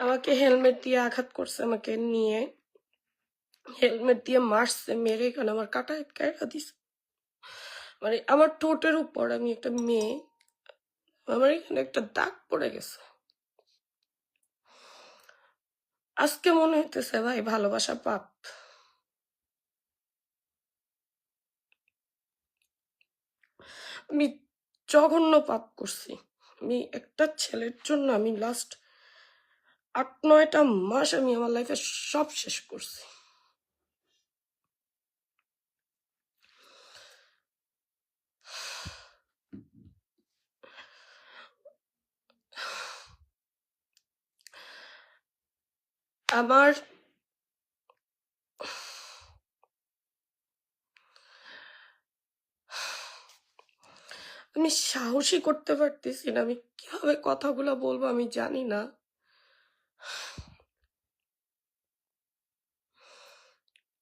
আমাকে হেলমেট দিয়ে আঘাত করছে, আমাকে নিয়ে হেলমেট দিয়ে মারছে, মেরে এখানে আমার কাটায় কাটা দিছে। মানে আমার ঠোঁটের উপর, আমি একটা মেয়ে, আমার এখানে একটা দাগ পড়ে গেছে। আজকে মনে হইতেছে ভাই ভালোবাসা পাপ। আমি জঘন্য পাপ করছি। আমি একটা ছেলের জন্য আমি লাস্ট 8-9টা মাস আমি আমার লাইফে সব শেষ করছি। আমার আমি সাহসী করতে পারতেছি না, আমি কিভাবে কথাগুলো বলবো আমি জানি না।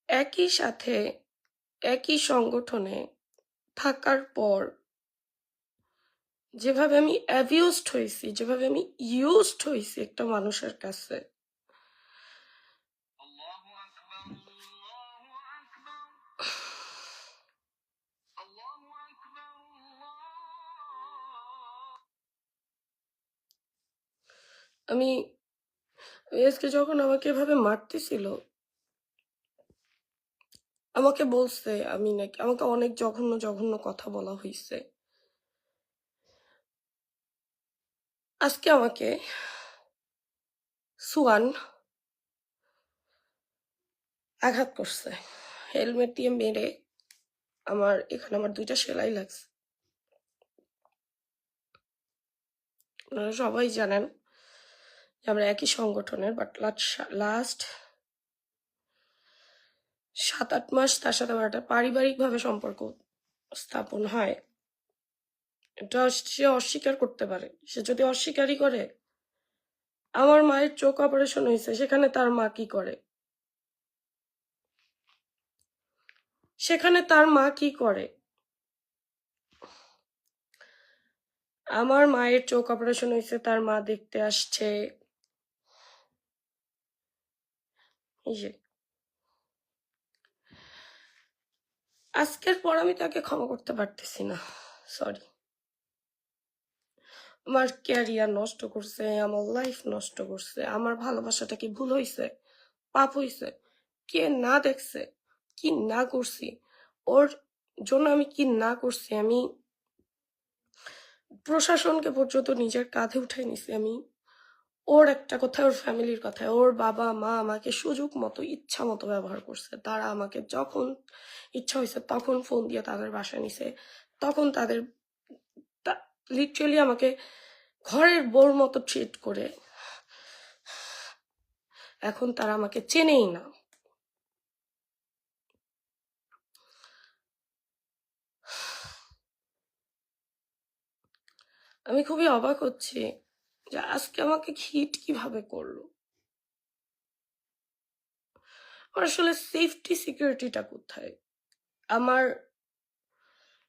একই সাথে একই সংগঠনে থাকার পর যেভাবে আমি অ্যাবিউজড হয়েছি, যেভাবে আমি ইউজড হয়েছি একটা মানুষের কাছে, আমি আজকে যখন আমাকে এভাবে মারতেছিল, আমাকে বলছে আমি নাকি, আমাকে অনেক জঘন্য জঘন্য কথা বলা হয়েছে। আজকে আমাকে সুয়ান আঘাত করছে, হেলমেট দিয়ে মেরে আমার এখানে আমার 2টা সেলাই লাগছে। আপনারা সবাই জানেন যে আমরা একই সংগঠনের, বাট লাস্ট 7-8 মাস তার সাথে আমার একটা পারিবারিকভাবে সম্পর্ক স্থাপন হয়। এটা সে অস্বীকার করতে পারে। সে যদি অস্বীকারই করে, আমার মায়ের চোখ অপারেশন হয়েছে, সেখানে তার মা কি করে? সেখানে তার মা কি করে? আমার মায়ের চোখ অপারেশন হয়েছে, তার মা দেখতে আসছে। এই যে আজকের পর আমি তাকে ক্ষমা করতে পারতেছি না। সরি। আমার ক্যারিয়ার নষ্ট করছে, আমার লাইফ নষ্ট করছে। আমার ভালোবাসাটা কি ভুল হয়েছে, পাপ হয়েছে? কে না দেখছে, কি না করছি, ওর জন্য আমি কি না করছি। আমি প্রশাসনকে পর্যন্ত নিজের কাঁধে উঠাই নিছি। আমি ওর একটা কথা, ওর ফ্যামিলির কথা, ওর বাবা মা আমাকে সুযোগ মতো ইচ্ছা মতো ব্যবহার করছে। তারা আমাকে যখন ইচ্ছা হয়েছে তখন ফোন দিয়ে তাদের বাসায় নিছে, তখন তাদের লিটারেলি আমাকে ঘরের বউর মতো ট্রিট করে। এখন তারা আমাকে চেনেই না। আমি খুবই অবাক হচ্ছি যে আজকে আমাকে হিট কিভাবে করলো। আমার আসলে সেফটি সিকিউরিটিটা কোথায়? আমার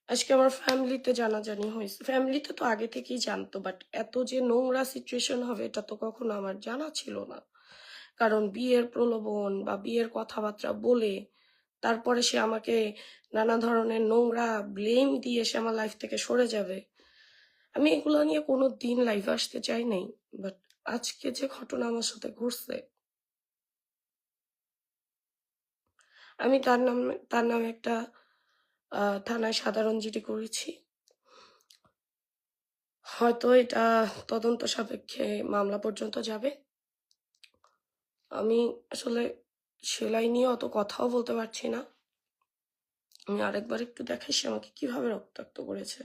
আজকে আমার ফ্যামিলিতে জানাজানি হয়েছে। ফ্যামিলিতে তো আগে থেকেই জানতো, বাট এত যে নোংরা সিচুয়েশন হবে এটা তো কখনো আমার জানা ছিল না। কারণ বিয়ের প্রলোভন বা বিয়ের কথাবার্তা বলে তারপরে সে আমাকে নানা ধরনের নোংরা ব্লেম দিয়ে সে আমার লাইফ থেকে সরে যাবে, আমি এগুলো নিয়ে কোনো দিন লাইভে আসতে চাই নাই। বাট আজকে যে ঘটনা আমার সাথে ঘটছে, আমি তার নামে একটা থানায় সাধারণ জিডি করেছি। হয়তো এটা তদন্ত সাপেক্ষে মামলা পর্যন্ত যাবে। আমি আসলে সেলাই নিয়ে অত কথাও বলতে পারছি না। আমি আরেকবার একটু দেখাই সে আমাকে কিভাবে রক্তাক্ত করেছে।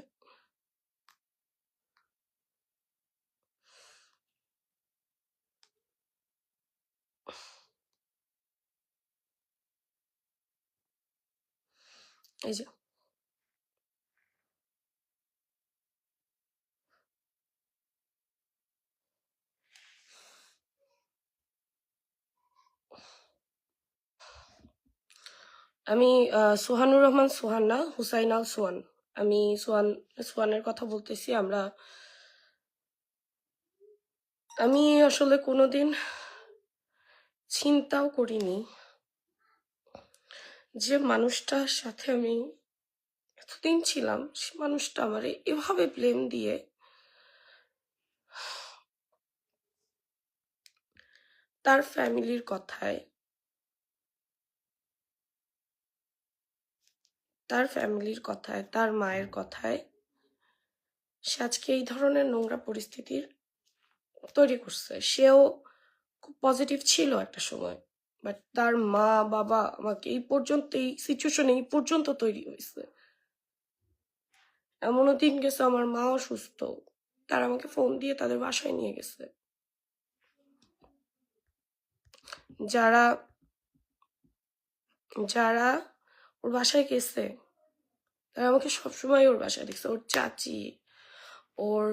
এই যে আমি সোহানুর রহমান, সোহান না, হুসাইন আল সোহান। আমি সোহানের কথা বলতেছি। আমরা আমি আসলে কোনোদিন চিন্তাও করিনি যে মানুষটার সাথে আমি এতদিন ছিলাম, সে মানুষটা আমারে এভাবে ব্লেম দিয়ে তার ফ্যামিলির কথায় তার মায়ের কথায় সে আজকে এই ধরনের নোংরা পরিস্থিতির তৈরি করছে। সেও খুব পজিটিভ ছিল একটা সময়, বাট তার মা বাবা আমাকে এই পর্যন্ত, এই সিচুয়েশন এই পর্যন্ত তৈরি হয়েছে। এমনও দিন গেছে আমার মা অসুস্থ, তারা আমাকে ফোন দিয়ে তাদের বাসায় নিয়ে গেছে। যারা যারা ওর বাসায় গেছে তারা আমাকে সবসময় ওর বাসায় দেখছে। ওর চাচি, ওর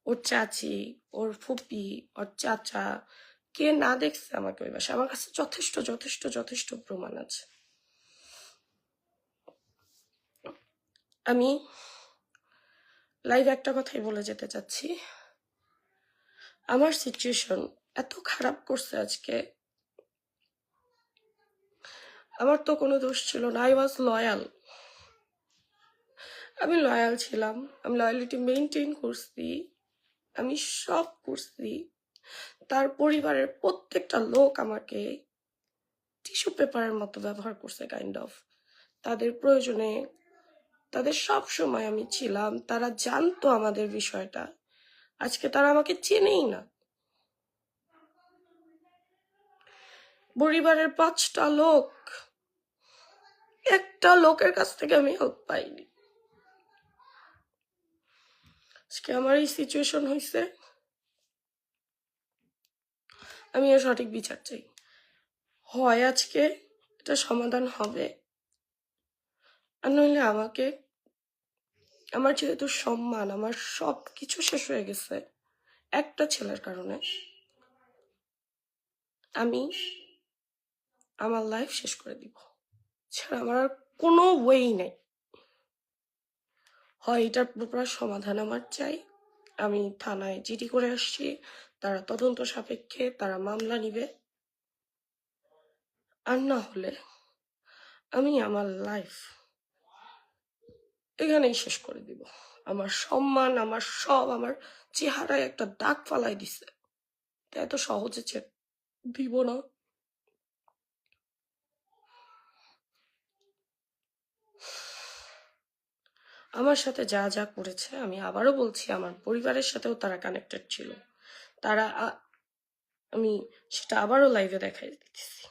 ওর চাচি, ওর ফুপি, ওর চাচা, কে না দেখছে আমাকে ওই বাসায়? আমার কাছে যথেষ্ট যথেষ্ট যথেষ্ট প্রমাণ আছে। আমি লাইভ একটা কথাই বলে যেতে চাচ্ছি, আমার সিচুয়েশন এত খারাপ করছে আজকে। আমার তো কোনো দোষ ছিল না, আই ওয়াজ লয়াল। আমি লয়াল ছিলাম, আমি লয়ালিটি মেনটেন করছি, আমি সব করছি। তার পরিবারের প্রত্যেকটা লোক আমাকে টিস্যু পেপারের মতো ব্যবহার করছে, কাইন্ড অফ। তাদের প্রয়োজনে, তাদের সব সময় আমি ছিলাম, তারা জানতো আমাদের বিষয়টা। আজকে তারা আমাকে চেনেই না। পরিবারের 5টা লোক, একটা লোকের কাছ থেকে আমি হেল্প পাইনি। আজকে আমার এই সিচুয়েশন হয়েছে, আমি এর সঠিক বিচার চাই। হয় আজকে এটা সমাধান হবে, আর নইলে আমাকে, আমার যেহেতু সম্মান, আমার সব কিছু শেষ হয়ে গেছে একটা ছেলের কারণে, আমি আমার লাইফ শেষ করে দিব। ছাড়া আমার আর কোনো ওয়েই নেই। হয় এটার পুরোপুরি সমাধান আমার চাই, আমি থানায় জিডি করে আসছি, তারা তদন্ত সাপেক্ষে তারা মামলা নিবে, আর না হলে আমি আমার লাইফ এখানেই শেষ করে দিব। আমার সম্মান, আমার সব, আমার চেহারায় একটা দাগ ফালাই দিছে, এত সহজে দিব না। আমার সাথে যা যা করেছে, আমি আবারও বলছি, আমার পরিবারের সাথেও তারা কানেক্টেড ছিল। তারা আমি সেটা আবারও লাইভে দেখাই দিতেছি।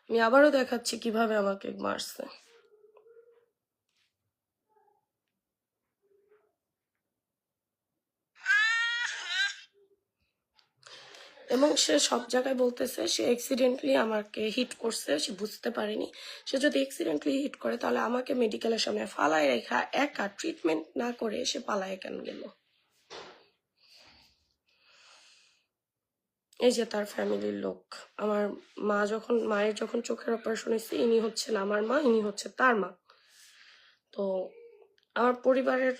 আমি আবারও দেখাচ্ছি কিভাবে আমাকে মারছে। এবং সে সব জায়গায় বলতেছে সে অ্যাক্সিডেন্টলি আমাকে হিট করছে, সে বুঝতে পারেনি। সে যদি অ্যাক্সিডেন্টলি হিট করে তাহলে আমাকে মেডিকেলের সামনে ফালায় রেখা একা ট্রিটমেন্ট না করে সে পালায় কেন গেল? এই যে তার ফ্যামিলির লোক, আমার মায়ের যখন চোখের অপারেশন হয়েছে, ইনি হচ্ছেন আমার মা, ইনি হচ্ছে তার মা। তো আমার পরিবারের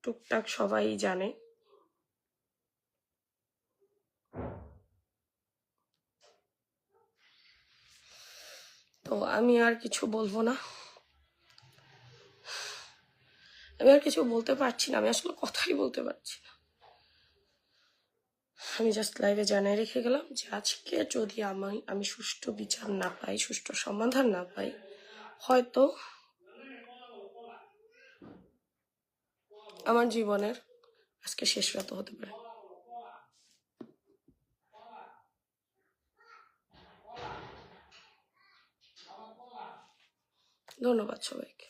টুকটাক সবাই জানে। তো আমি আর কিছু বলবো না, আমি আর কিছু বলতে পারছি না, আমি আসলে কথাই বলতে পারছি না। আমি জাস্ট লাইভে জানাই রেখে গেলাম যে আজকে যদি আমি সুষ্ঠু বিচার না পাই, সুষ্ঠু সমাধান না পাই, হয়তো আমার জীবনের আজকে শেষ রাত হতে পারে। ধন্যবাদ সবাইকে।